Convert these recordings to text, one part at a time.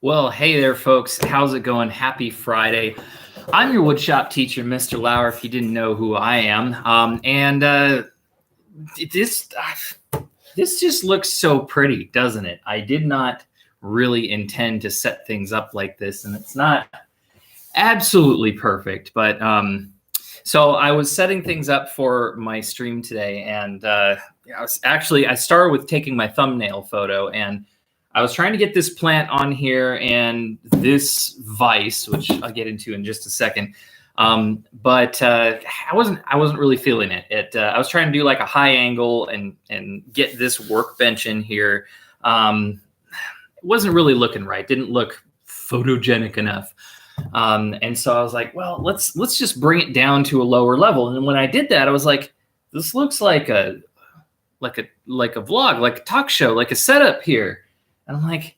Well, hey there, folks. How's it going? Happy Friday. I'm your woodshop teacher, Mr. Lauer, if you didn't know who I am. And this this just looks so pretty, doesn't it? I did not really intend to set things up like this, and it's not absolutely perfect. But so I was setting things up for my stream today, and I started with taking my thumbnail photo, and I was trying to get this plant on here and this vise, which I'll get into in just a second. But I wasn't really feeling it. I was trying to do like a high angle and get this workbench in here. It wasn't really looking right. Didn't look photogenic enough. And so I was like, well, let's just bring it down to a lower level. And when I did that, I was like, this looks like a vlog, like a talk show, like a setup here. And I'm like,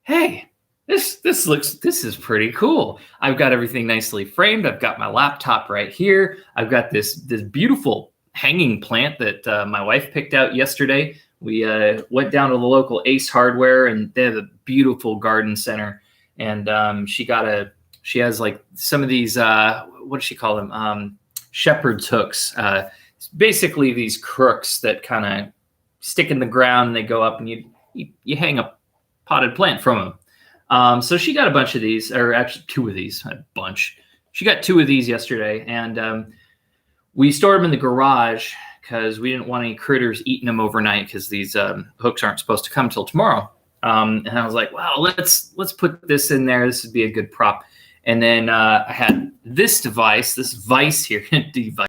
hey, this is pretty cool. I've got everything nicely framed. I've got my laptop right here. I've got this beautiful hanging plant that my wife picked out yesterday. We went down to the local Ace Hardware, and they have a beautiful garden center. And she has like some of these, what does she call them? Shepherd's hooks. It's basically these crooks that kind of stick in the ground and they go up, and you hang a potted plant from them. So she got a bunch of these, or actually two of these, a bunch. She got two of these yesterday, and we stored them in the garage because we didn't want any critters eating them overnight, because these hooks aren't supposed to come till tomorrow. And I was like, wow, let's put this in there. This would be a good prop. And then I had this Vise here, device.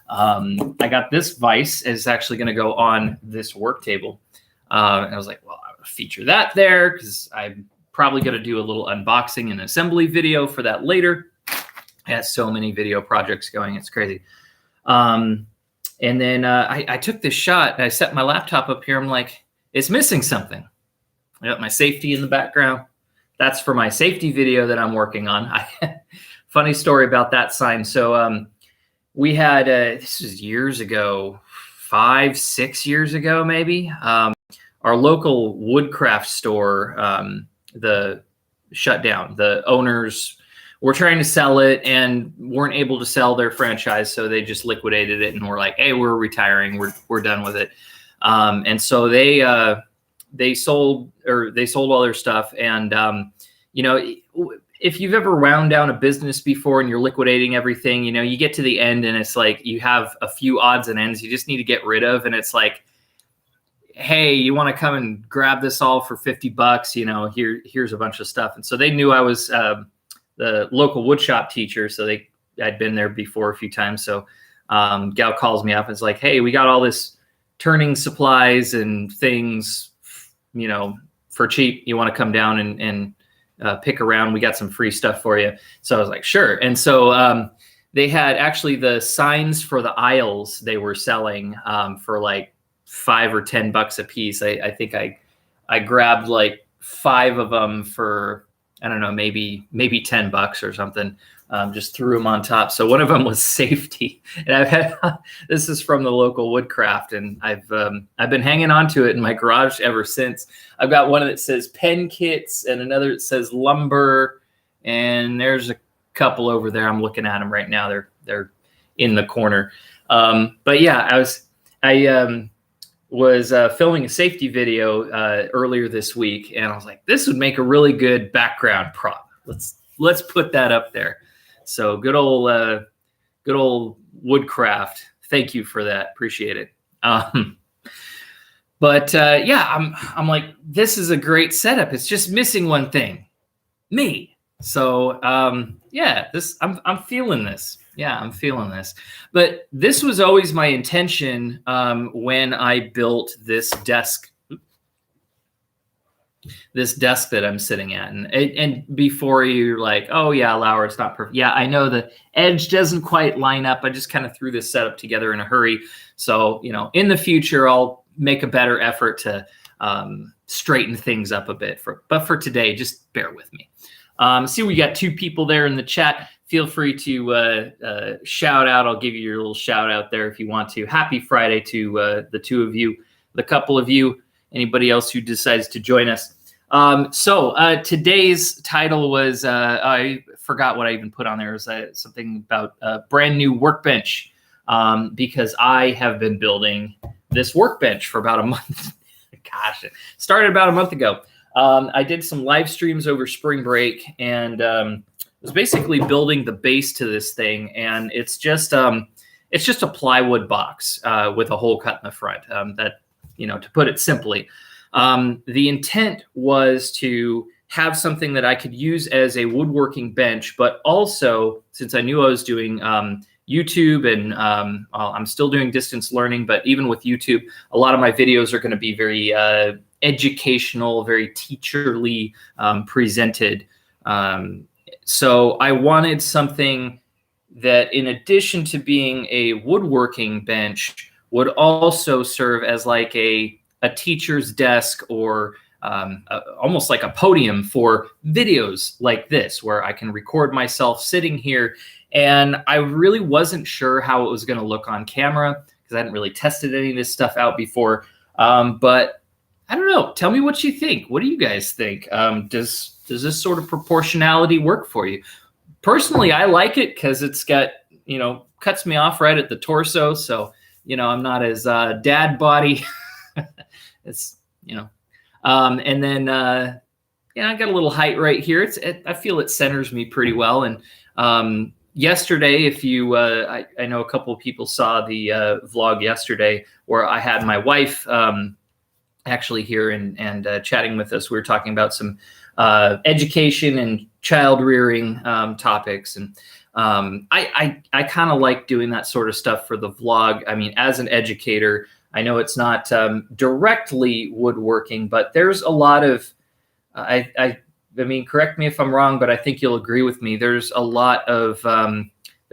I got this Vise. It's actually going to go on this work table. And I was like, well, I would feature that there because I'm probably going to do a little unboxing and assembly video for that later. I have so many video projects going. It's crazy. And then I took this shot and I set my laptop up here. I'm like, it's missing something. I got my safety in the background. That's for my safety video that I'm working on. Funny story about that sign. So we had, this was years ago, 5-6 years ago, maybe. Our local woodcraft store, the shut down. The owners were trying to sell it and weren't able to sell their franchise, so they just liquidated it and were like, "Hey, we're retiring. We're done with it." And so they sold all their stuff. And if you've ever wound down a business before and you're liquidating everything, you get to the end and it's like you have a few odds and ends you just need to get rid of, and it's like, hey, you want to come and grab this all for $50? Here's a bunch of stuff. And so they knew I was the local woodshop teacher, so I'd been there before a few times. So gal calls me up and is like, hey, we got all this turning supplies and things, for cheap. You want to come down and pick around? We got some free stuff for you. So I was like, sure. And so they had actually the signs for the aisles they were selling for like $5 or $10 a piece. I think I grabbed like 5 of them for, I don't know, maybe $10 or something. Just threw them on top. So one of them was safety, and I've had this is from the local woodcraft, and I've been hanging on to it in my garage ever since. I've got one that says pen kits and another that says lumber, and there's a couple over there. I'm looking at them right now. They're in the corner. But yeah, I was filming a safety video earlier this week, and I was like, this would make a really good background prop. Let's put that up there. So good old woodcraft. Thank you for that. Appreciate it. But I'm like, this is a great setup. It's just missing one thing, me. So I'm feeling this. Yeah, I'm feeling this. But this was always my intention when I built this desk that I'm sitting at. And before you're like, oh yeah, Lauer, it's not perfect. Yeah, I know the edge doesn't quite line up. I just kind of threw this setup together in a hurry. So, in the future, I'll make a better effort to straighten things up a bit. But for today, just bear with me. See, we got 2 people there in the chat. Feel free to shout out. I'll give you your little shout out there if you want to. Happy Friday to the 2 of you, the couple of you, anybody else who decides to join us. Today's title was, I forgot what I even put on there. It was something about a brand new workbench, because I have been building this workbench for about a month. Gosh, it started about a month ago. I did some live streams over spring break, and was basically building the base to this thing. And it's just a plywood box with a hole cut in the front. To put it simply. The intent was to have something that I could use as a woodworking bench, but also, since I knew I was doing YouTube and I'm still doing distance learning, but even with YouTube, a lot of my videos are going to be very educational, very teacherly presented. So I wanted something that, in addition to being a woodworking bench, would also serve as like a teacher's desk, or almost like a podium for videos like this, where I can record myself sitting here. And I really wasn't sure how it was going to look on camera, because I hadn't really tested any of this stuff out before. But I don't know. Tell me what you think. What do you guys think? Does this sort of proportionality work for you? Personally, I like it because it's got, cuts me off right at the torso. So, I'm not as dad body. It's, and then, I got a little height right here. I feel it centers me pretty well. And yesterday, if you, I know a couple of people saw the vlog yesterday, where I had my wife actually here and chatting with us. We were talking about some education and child rearing topics. And I kind of like doing that sort of stuff for the vlog. I mean, as an educator, I know it's not directly woodworking, but there's a lot of, I mean, correct me if I'm wrong, but I think you'll agree with me. There's a lot of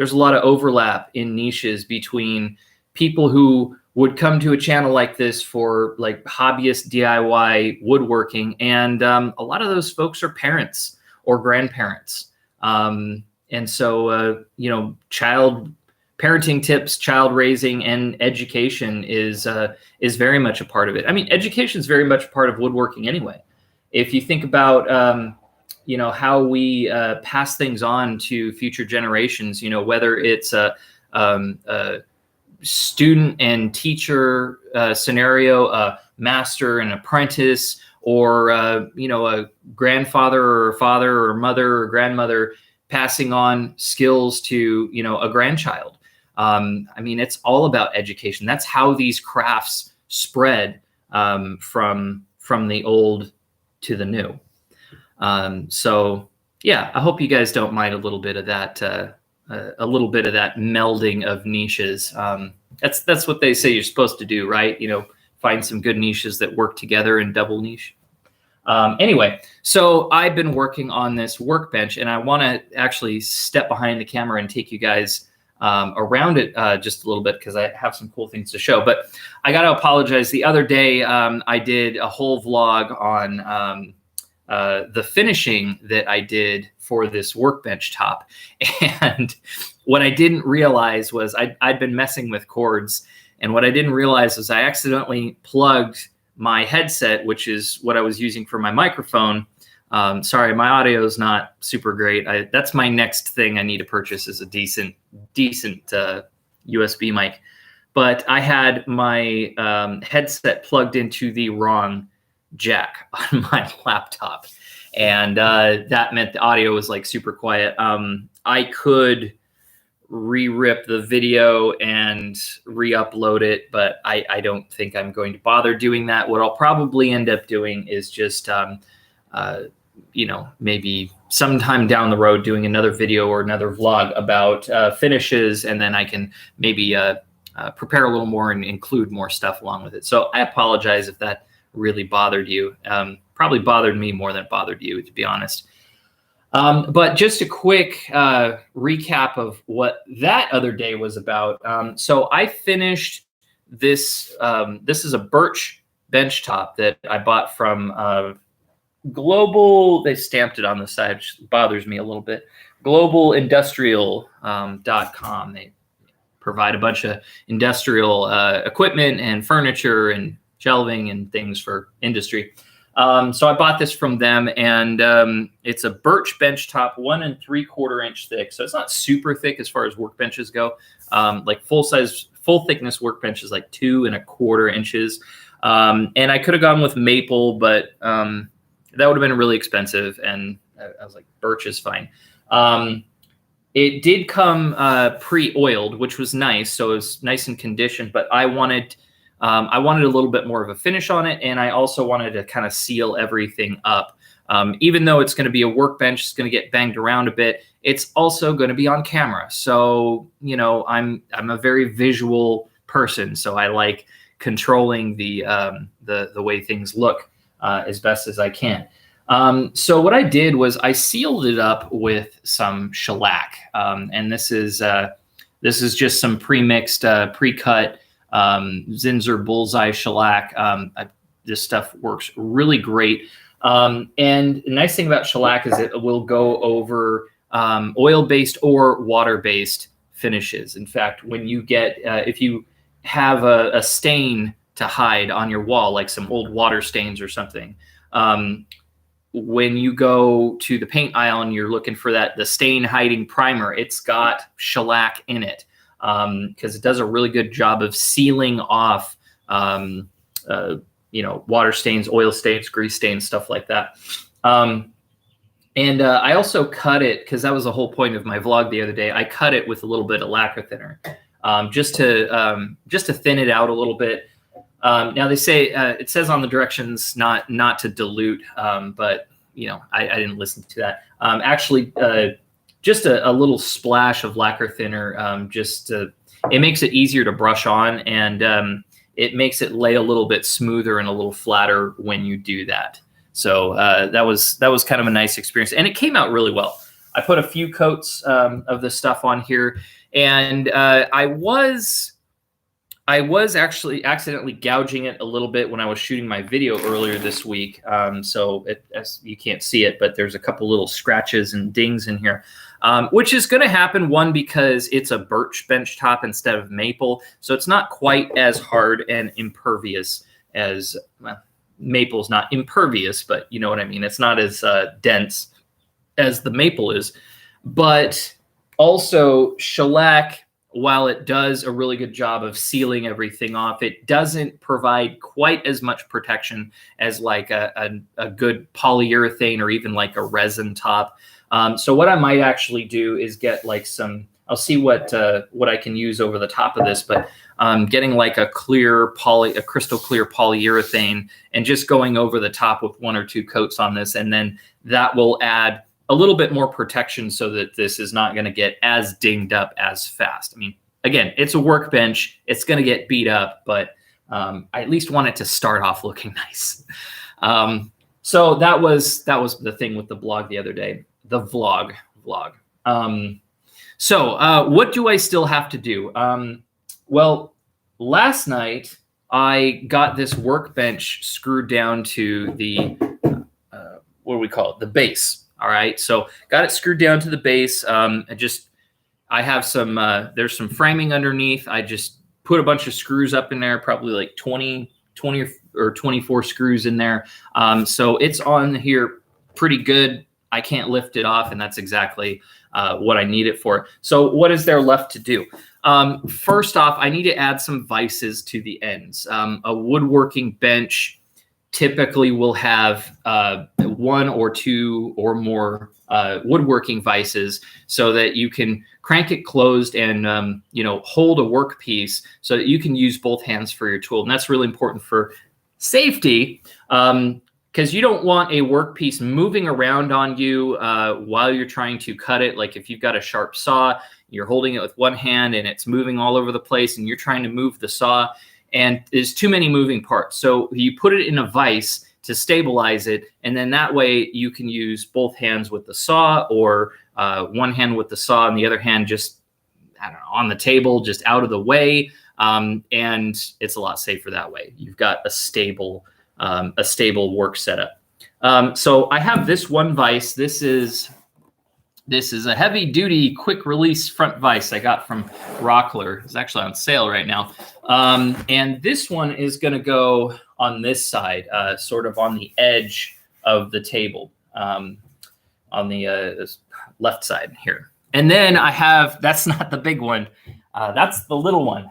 overlap in niches between people who would come to a channel like this for like hobbyist DIY woodworking, and a lot of those folks are parents or grandparents, and so child parenting tips, child raising, and education is very much a part of it. I mean, education is very much a part of woodworking anyway. If you think about, how we pass things on to future generations, whether it's a student and teacher scenario, a master and apprentice, or, a grandfather or father or mother or grandmother passing on skills to, a grandchild. I mean, it's all about education. That's how these crafts spread from the old to the new. So yeah, I hope you guys don't mind a little bit of that melding of niches. That's what they say you're supposed to do, right? Find some good niches that work together and double niche. Anyway, so I've been working on this workbench, and I want to actually step behind the camera and take you guys around it just a little bit, because I have some cool things to show. But I got to apologize. The other day, I did a whole vlog on the finishing that I did for this workbench top. And what I didn't realize was I'd been messing with cords. And what I didn't realize was I accidentally plugged my headset, which is what I was using for my microphone. Sorry, my audio is not super great. That's my next thing I need to purchase, is a decent USB mic. But I had my headset plugged into the wrong jack on my laptop, and that meant the audio was like super quiet. I could re-rip the video and re-upload it, but I don't think I'm going to bother doing that. What I'll probably end up doing is just maybe sometime down the road doing another video or another vlog about finishes, and then I can maybe prepare a little more and include more stuff along with it. So I apologize if that really bothered you. Probably bothered me more than it bothered you, to be honest. But just a quick recap of what that other day was about. So I finished this. This is a birch bench top that I bought from Global. They stamped it on the side, which bothers me a little bit. globalindustrial.com. They provide a bunch of industrial equipment and furniture and shelving and things for industry. So I bought this from them, and it's a birch bench top, 1 3/4 inch thick. So it's not super thick as far as workbenches go. Like full thickness workbench is like 2 1/4 inches. And I could have gone with maple, but that would have been really expensive. And I was like, birch is fine. It did come pre-oiled, which was nice. So it was nice and conditioned, but I wanted a little bit more of a finish on it. And I also wanted to kind of seal everything up. Even though it's going to be a workbench, it's going to get banged around a bit. It's also going to be on camera. So, you know, I'm a very visual person. So I like controlling the way things look as best as I can. So what I did was I sealed it up with some shellac. And this is just some pre-mixed, pre-cut Zinsser Bullseye shellac. This stuff works really great. And the nice thing about shellac is it will go over oil-based or water-based finishes. In fact, when you get, if you have a stain to hide on your wall, like some old water stains or something, when you go to the paint aisle and you're looking for the stain hiding primer, it's got shellac in it because it does a really good job of sealing off, water stains, oil stains, grease stains, stuff like that. And I also cut it because that was the whole point of my vlog the other day. I cut it with a little bit of lacquer thinner just to thin it out a little bit. Now they say it says on the directions not to dilute, but you know I didn't listen to that. Actually, just a little splash of lacquer thinner, it makes it easier to brush on, and it makes it lay a little bit smoother and a little flatter when you do that. So that was kind of a nice experience, and it came out really well. I put a few coats of the stuff on here, and I was actually accidentally gouging it a little bit when I was shooting my video earlier this week. So as you can't see it, but there's a couple little scratches and dings in here, which is going to happen, one, because it's a birch bench top instead of maple. So it's not quite as hard and impervious as, well, maple's not impervious, but you know what I mean. It's not as dense as the maple is. But also shellac, while it does a really good job of sealing everything off, it doesn't provide quite as much protection as like a good polyurethane or even like a resin top. So what I might actually do is get like some, I'll see what I can use over the top of this, but getting like a crystal clear polyurethane and just going over the top with 1 or 2 coats on this. And then that will add a little bit more protection so that this is not going to get as dinged up as fast. I mean, again, it's a workbench. It's going to get beat up, but I at least want it to start off looking nice. So that was the thing with the blog the other day, the vlog. So what do I still have to do? Well, last night I got this workbench screwed down to the, what do we call it? The base. All right, so got it screwed down to the base. I have some, there's some framing underneath. I just put a bunch of screws up in there, probably like 20 or 24 screws in there. So it's on here pretty good. I can't lift it off, and that's exactly what I need it for. So what is there left to do? First off, I need to add some vices to the ends. A woodworking bench typically will have 1 or 2 or more woodworking vices so that you can crank it closed and hold a workpiece so that you can use both hands for your tool. And that's really important for safety, because you don't want a workpiece moving around on you while you're trying to cut it. Like if you've got a sharp saw, you're holding it with one hand and it's moving all over the place and you're trying to move the saw, and there's too many moving parts. So you put it in a vise to stabilize it, and then that way you can use both hands with the saw, or one hand with the saw and the other hand just, I don't know, on the table, just out of the way. And it's a lot safer that way. You've got a stable work setup. So I have this one vise. This is a heavy duty quick release front vise I got from Rockler. It's actually on sale right now. And this one is going to go on this side, sort of on the edge of the table, on the left side here. And then I have, that's not the big one. That's the little one.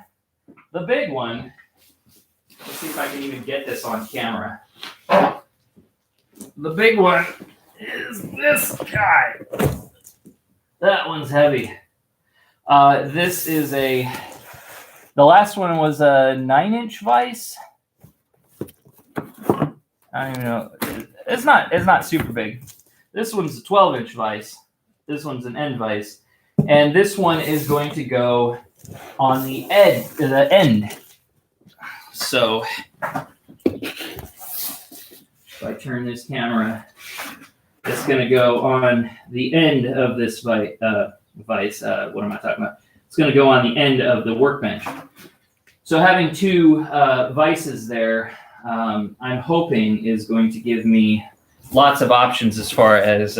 The big one, let's see if I can even get this on camera. The big one is this guy. That one's heavy. This is the last one was a 9-inch vise. I don't even know. It's not super big. This one's a 12-inch vise. This one's an end vise. And this one is going to go on the end. So if I turn this camera, it's going to go on the end of this vise. What am I talking about? It's going to go on the end of the workbench. So having two vices there, I'm hoping is going to give me lots of options as far as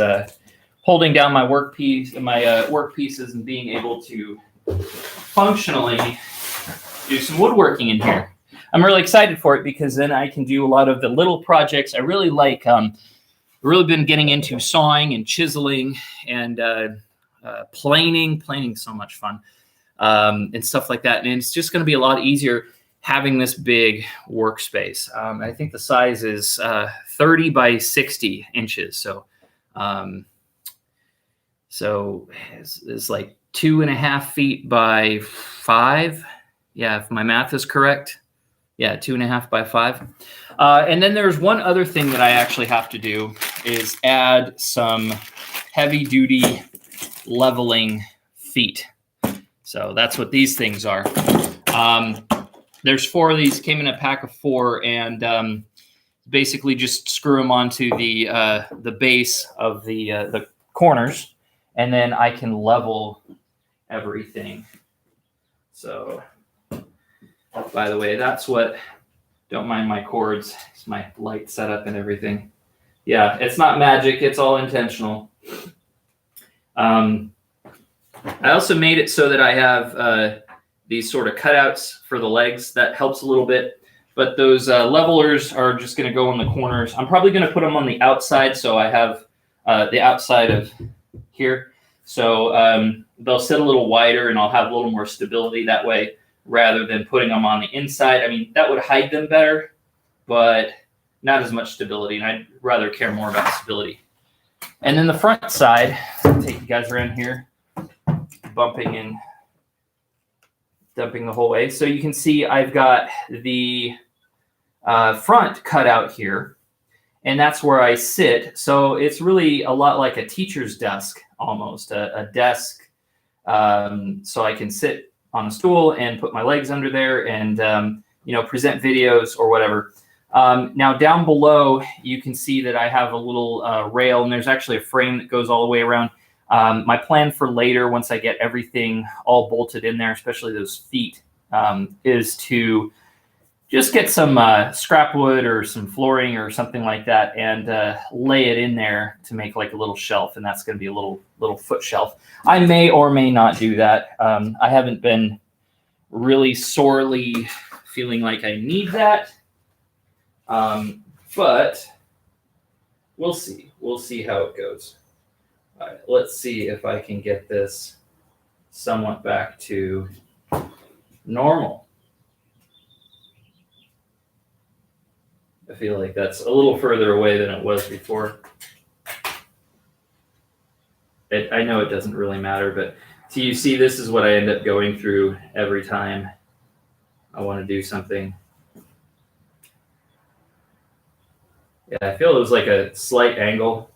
holding down my workpieces and being able to functionally do some woodworking in here. I'm really excited for it because then I can do a lot of the little projects I really like. Really been getting into sawing and chiseling and planing. Planing's so much fun, and stuff like that. And it's just going to be a lot easier having this big workspace. I think the size is 30 by 60 inches. So it's like 2.5 feet by 5. Yeah, if my math is correct. Yeah, 2.5 by 5. And then there's one other thing that I actually have to do is add some heavy duty leveling feet. So that's what these things are. There's 4 of these, came in a pack of 4, and basically just screw them onto the base of the corners, and then I can level everything. So, by the way, that's what, don't mind my cords, it's my light setup and everything. Yeah, it's not magic, it's all intentional. I also made it so that I have these sort of cutouts for the legs. That helps a little bit. But those levelers are just going to go in the corners. I'm probably going to put them on the outside, so I have the outside of here. So they'll sit a little wider, and I'll have a little more stability that way rather than putting them on the inside. I mean, that would hide them better, but not as much stability, and I'd rather care more about stability. And then the front side, I'll take you guys around here, bumping and dumping the whole way. So you can see I've got the front cut out here, and that's where I sit. So it's really a lot like a teacher's desk, almost a desk. So I can sit on a stool and put my legs under there and present videos or whatever. Now down below, you can see that I have a little rail, and there's actually a frame that goes all the way around. My plan for later, once I get everything all bolted in there, especially those feet, is to just get some scrap wood or some flooring or something like that and lay it in there to make like a little shelf, and that's going to be a little foot shelf. I may or may not do that. I haven't been really sorely feeling like I need that, but we'll see. We'll see how it goes. All right, let's see if I can get this somewhat back to normal. I feel like that's a little further away than it was before. I know it doesn't really matter, but so you see, this is what I end up going through every time I want to do something. Yeah, I feel it was like a slight angle.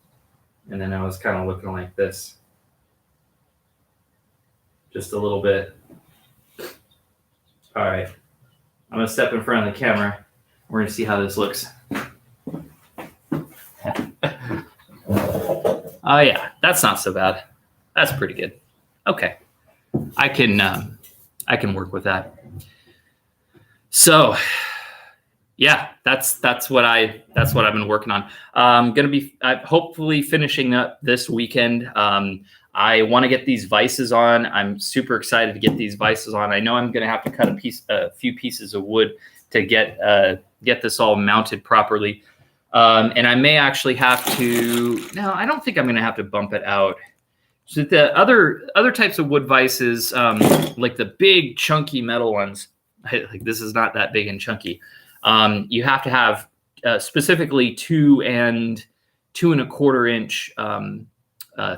And then I was kind of looking like this. Just a little bit. All right. I'm going to step in front of the camera. We're going to see how this looks. Oh, yeah. That's not so bad. That's pretty good. Okay. I can work with that. So, yeah, that's what I've been working on. I'm gonna be hopefully finishing up this weekend. I want to get these vices on. I'm super excited to get these vices on. I know I'm gonna have to cut a few pieces of wood to get get this all mounted properly. And I may actually have to, no, I don't think I'm going to have to bump it out. So the other types of wood vices, like the big chunky metal ones, like this is not that big and chunky. You have to have specifically 2 and 2¼ inch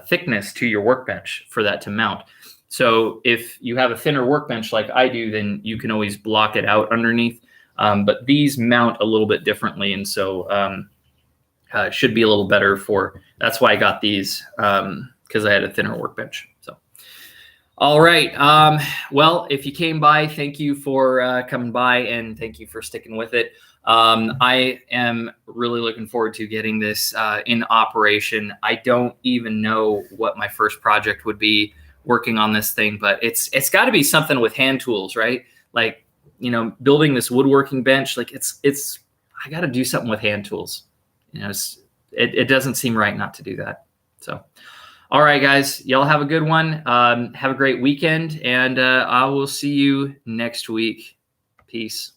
thickness to your workbench for that to mount. So if you have a thinner workbench like I do, then you can always block it out underneath. But these mount a little bit differently, and so should be a little better for. That's why I got these, because I had a thinner workbench. So, all right. Well, if you came by, thank you for coming by, and thank you for sticking with it. I am really looking forward to getting this in operation. I don't even know what my first project would be working on this thing, but it's got to be something with hand tools, right? Like, you know, building this woodworking bench, like I got to do something with hand tools. You know, it doesn't seem right not to do that. So, all right, guys, y'all have a good one. Have a great weekend, and I will see you next week. Peace.